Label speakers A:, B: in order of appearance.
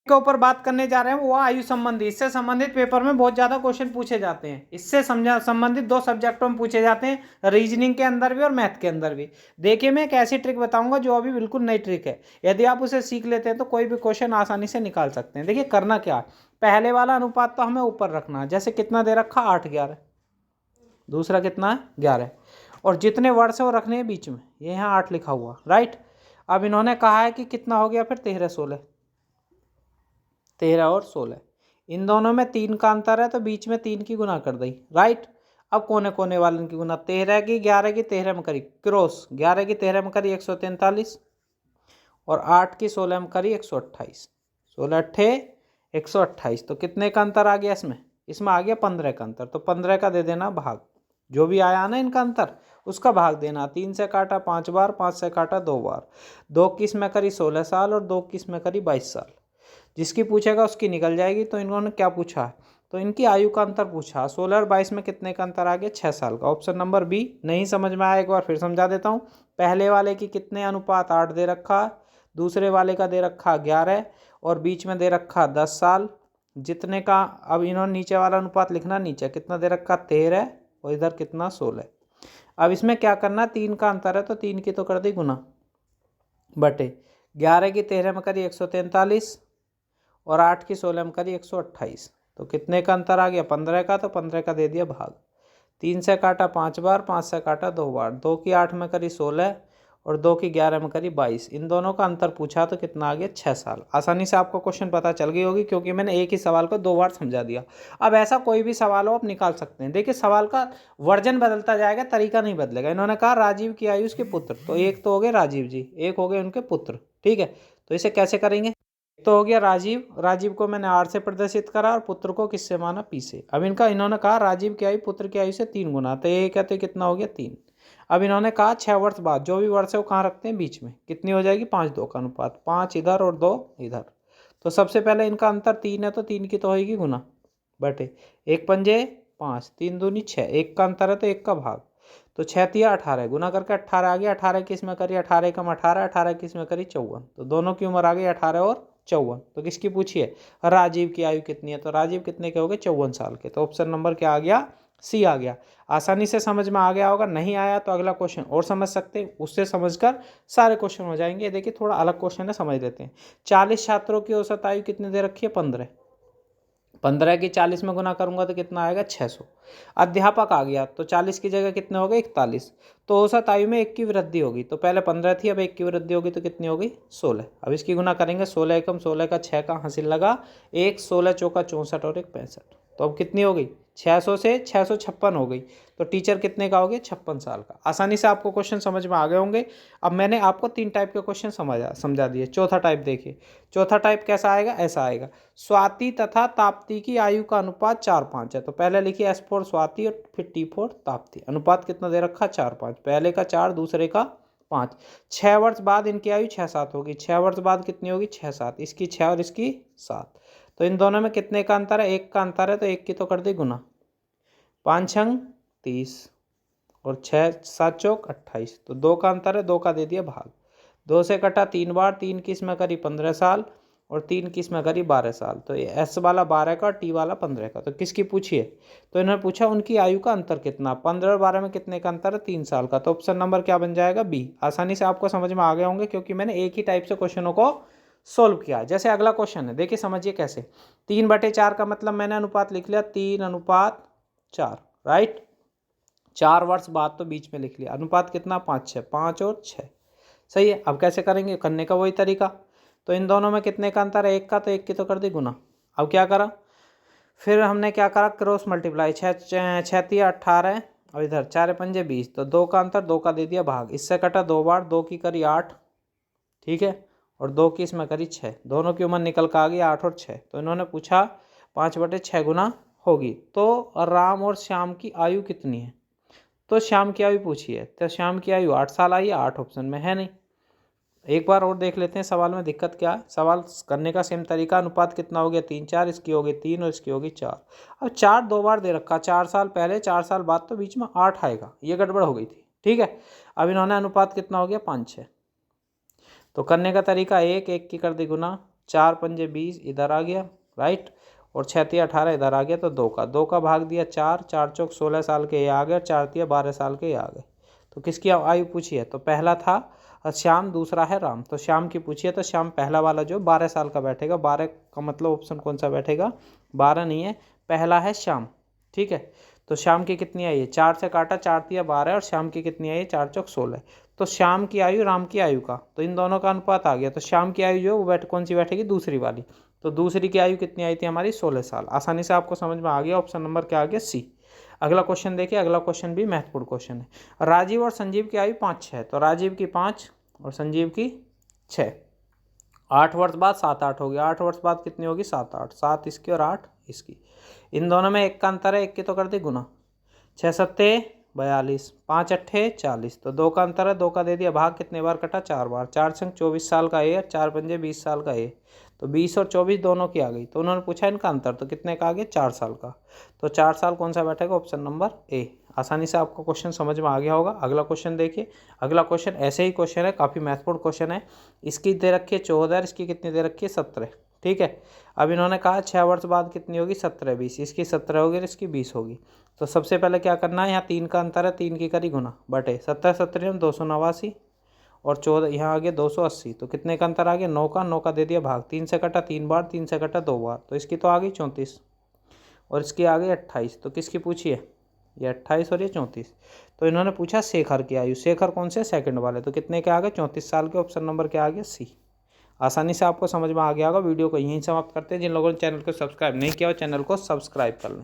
A: के ऊपर बात करने जा रहे हैं वो आयु संबंधी। इससे संबंधित पेपर में बहुत ज्यादा क्वेश्चन पूछे जाते हैं। इससे संबंधित 2 सब्जेक्टों में पूछे जाते हैं, रीजनिंग के अंदर भी और मैथ के अंदर भी। देखिए मैं एक ऐसी ट्रिक बताऊंगा जो अभी बिल्कुल नई ट्रिक है। यदि आप उसे सीख लेते हैं तो कोई भी क्वेश्चन आसानी से निकाल सकते हैं। देखिए करना क्या है, पहले वाला अनुपात तो हमें ऊपर रखना है। जैसे कितना दे रखा 8 11, दूसरा कितना है 11, और जितने वर्ड है वो रखने हैं बीच में। ये यहाँ 8 लिखा हुआ, राइट। अब इन्होंने कहा है कि कितना हो गया फिर 13 16, 13 और 16, इन दोनों में 3 का अंतर है तो बीच में 3 की गुना कर दी, राइट। अब कोने कोने वाले की गुना, 13 की 11 की 13 में करी क्रॉस, 11 की 13 में करी 143, और 8 की 16 में करी 128, 16 अट्ठे 128। तो कितने का अंतर आ गया इसमें, इसमें आ गया 15 का अंतर। तो 15 का दे देना भाग, जो भी आया ना इनका अंतर उसका भाग देना। 3 से काटा 5 बार, 5 से काटा 2 बार, 2 की इसमें करी 16 साल और 2 की इसमें करी 22 साल। जिसकी पूछेगा उसकी निकल जाएगी। तो इन्होंने क्या पूछा, तो इनकी आयु का अंतर पूछा। 16 और 22 में कितने का अंतर आ गया, 6 साल का। Option number B. नहीं समझ में आया एक बार फिर समझा देता हूँ। पहले वाले की कितने अनुपात 8 दे रखा, दूसरे वाले का दे रखा 11, और बीच में दे रखा 10 साल। जितने का, अब इन्होंने नीचे वाला अनुपात लिखना, नीचे कितना दे रखा 13, और इधर कितना 16। अब इसमें क्या करना, 3 का अंतर है तो 3 की तो कर दी गुना, बटे 11 की 13 में करी 143, और 8 की 16 में करी 128। तो कितने का अंतर आ गया 15 का, तो 15 का दे दिया भाग। 3 से काटा 5 बार, 5 से काटा 2 बार, 2 की 8 में करी 16 और 2 की 11 में करी 22। इन दोनों का अंतर पूछा तो कितना आ गया 6 साल। आसानी से आपको क्वेश्चन पता चल गई होगी क्योंकि मैंने एक ही सवाल को 2 बार समझा दिया। अब ऐसा कोई भी सवाल हो आप निकाल सकते हैं। देखिए सवाल का वर्जन बदलता जाएगा, तरीका नहीं बदलेगा। इन्होंने कहा राजीव की आयु उसके पुत्र, तो एक तो हो गए राजीव जी, एक हो गए उनके पुत्र, ठीक है। तो इसे कैसे करेंगे, तो हो गया राजीव, राजीव को मैंने आर से प्रदर्शित करा और पुत्र को किससे माना, पी से। अब इनका, इन्होंने कहा राजीव की आयु पुत्र की आयु से 3 गुना, तो ये कहते कितना हो गया 3। अब इन्होंने कहा 6 वर्ष बाद, जो भी वर्ष है वो कहाँ रखते हैं, बीच में। कितनी हो जाएगी 5 2 का अनुपात, 5 इधर और 2 इधर। तो सबसे पहले इनका अंतर 3 है तो 3 की तो होगी गुना, बटे 1 पंजे 5, 3 दूनी 6, 1 का अंतर है तो 1 का भाग। तो 6 तिया 18, गुना करके 18 आ गया। 18 किस में करी, 18 कम 18, 18 किस में करी 54। तो दोनों की उम्र आ गई 18 और 54। तो किसकी पूछिए, राजीव की आयु कितनी है, तो राजीव कितने के हो गए 54 साल के। तो ऑप्शन नंबर क्या आ गया, सी आ गया। आसानी से समझ में आ गया होगा। नहीं आया तो अगला क्वेश्चन और समझ सकते हैं, उससे समझकर सारे क्वेश्चन हो जाएंगे। देखिए थोड़ा अलग क्वेश्चन है, समझ लेते हैं। 40 छात्रों की औसत आयु कितनी दे रखी है, 15। 15 की 40 में गुना करूंगा तो कितना आएगा 600। अध्यापक आ गया तो 40 की जगह कितने हो गए 41। तो औसत आयु में 1 की वृद्धि होगी, तो पहले 15 थी अब 1 की वृद्धि होगी तो कितनी होगी 16। अब इसकी गुना करेंगे, 16 एकम 16 का 6 का हासिल लगा, 1 16 चौका 64 और 1 65। तो अब कितनी हो गई 600 से 656 हो गई। तो टीचर कितने का हो गया 56 साल का। आसानी से आपको क्वेश्चन समझ में आ गए होंगे। अब मैंने आपको 3 टाइप के क्वेश्चन समझा दिए। चौथा टाइप देखिए, चौथा टाइप कैसा आएगा, ऐसा आएगा। स्वाति तथा ताप्ती की आयु का अनुपात 4:5 है। तो पहले लिखिए S फॉर स्वाति और फिर T फॉर ताप्ती। अनुपात कितना दे रखा 4:5, पहले का 4 दूसरे का 5। 6 वर्ष बाद इनकी आयु 6 7 होगी। 6 वर्ष बाद कितनी होगी 6 7, इसकी 6 और इसकी 7। तो इन दोनों में कितने का अंतर है, 1 का अंतर है तो 1 की तो कर दी गुना, 5 छंग 30 और 6 7 चौक 28। तो 2 का अंतर है, 2 का दे दिया भाग। 2 से कटा 3 बार, 3 की इसमें करी 15 साल और 3 की इसमें करी 12 साल। तो ये S वाला 12 का, T वाला 15 का। तो किसकी पूछिए, तो इन्होंने पूछा उनकी आयु का अंतर कितना। 15 और 12 में कितने का अंतर है, 3 साल का। तो ऑप्शन नंबर क्या बन जाएगा, बी। आसानी से आपको समझ में आ गए होंगे क्योंकि मैंने एक ही टाइप से क्वेश्चनों को सोल्व किया। जैसे अगला क्वेश्चन है, देखिए समझिए कैसे। 3/4 का मतलब मैंने अनुपात लिख लिया 3:4, राइट। 4 वर्ष बाद तो बीच में लिख लिया। अनुपात कितना 5 6, 5 और 6, सही है। अब कैसे करेंगे, करने का वही तरीका। तो इन दोनों में कितने का अंतर है, 1 का, तो 1 की तो कर दी गुना। अब क्या करा, फिर हमने क्या करा, क्रॉस मल्टीप्लाई। 6 तिया 18 और इधर 4 पंजे 20। तो 2 का अंतर, 2 का दे दिया भाग। इससे कटा 2 बार, 2 की करी 8, ठीक है, और 2 की इसमें करी 6। दोनों की उम्र निकल कर आ गई 8 और 6। तो इन्होंने पूछा 5/6 गुना होगी। तो राम और श्याम की आयु कितनी है, तो श्याम की आयु पूछिए। तो श्याम की आयु 8 साल आई है, 8 ऑप्शन में है नहीं। एक बार और देख लेते हैं सवाल में दिक्कत क्या है। सवाल करने का सेम तरीका। अनुपात कितना हो गया 3 4, इसकी हो गई 3 और इसकी हो गई 4। अब 4 2 बार दे रखा, 4 साल पहले 4 साल बाद, तो बीच में 8 आएगा, ये गड़बड़ हो गई थी, ठीक है। अब इन्होंने अनुपात कितना हो गया 5 6। तो करने का तरीका, 1 1 की कर दी गुना, 4 पंजे 20 इधर आ गया, राइट, और 6 तिया 18 इधर आ गया, तो 2 का भाग दिया 4, 4 चौक 16 साल के ये आ गए, 4 तिया 12 साल के ये आ गए। तो किसकी आयु पूछी है? तो पहला था श्याम, दूसरा है राम। तो श्याम की पूछी है तो श्याम पहला वाला जो 12 साल का बैठेगा। 12 का मतलब ऑप्शन कौन सा बैठेगा? 12 नहीं है, पहला है श्याम, ठीक है। तो श्याम की कितनी आई है? 4 से काटा, 4 तिया 12 और श्याम की कितनी आई है? 4 चौक 16। तो श्याम की आयु राम की आयु का, तो इन दोनों का अनुपात आ गया। तो श्याम की आयु जो वो कौन सी बैठेगी? दूसरी वाली। तो दूसरी की आयु कितनी आई थी हमारी? 16 साल। आसानी से आपको समझ में आ गया। ऑप्शन नंबर क्या आ गया? सी। अगला क्वेश्चन देखिए। अगला क्वेश्चन भी महत्वपूर्ण क्वेश्चन है। राजीव और संजीव की आयु 5-6, तो राजीव की 5 और संजीव की 6। 8 वर्ष बाद 7-8 हो गया। 8 वर्ष बाद कितनी होगी? 7-8। 7 इसकी और 8 इसकी। इन दोनों में एक का अंतर है, एक की तो कर दी गुना। 6 सत्ते 42, 5 अट्ठे 40, तो 2 का अंतर है, 2 का दे दिया भाग। कितने बार कटा? 4 बार। 4 संग 24 साल का ए, 4 पंजे 20 साल का ए, तो 20 और 24 दोनों की आ गई। तो उन्होंने पूछा इनका अंतर, तो कितने का आ गया? 4 साल का। तो 4 साल कौन सा बैठेगा? Option number A. आसानी से आपको क्वेश्चन समझ में आ गया होगा। अगला क्वेश्चन देखिए। अगला क्वेश्चन ऐसे ही क्वेश्चन है, काफ़ी महत्वपूर्ण क्वेश्चन है। इसकी दे रखी है 14, इसकी कितनी दे रखी है? 17, ठीक है। अब इन्होंने कहा 6 वर्ष बाद कितनी होगी? 17 20, इसकी 17 होगी और इसकी 20 होगी। तो सबसे पहले क्या करना है? यहाँ 3 का अंतर है, 3 की करी गुना, बटे 17 17 289 और 14 यहाँ आ गया 280। तो कितने का अंतर आ गया? 9 का। 9 का दे दिया भाग। 3 से कटा 3 बार, 3 से कटा 2 बार, तो इसकी तो आ गई 34 और इसकी आ गई 28। तो किसकी पूछी है? ये 28 और ये 34। तो इन्होंने पूछा शेखर की आयु। शेखर कौन से? सेकंड वाले। तो कितने के आ गए? 34 साल के। ऑप्शन नंबर क्या आ गया? सी। आसानी से आपको समझ में आ गया होगा। वीडियो को यहीं समाप्त करते हैं। जिन लोगों ने चैनल को सब्सक्राइब नहीं किया हो, चैनल को सब्सक्राइब कर लें।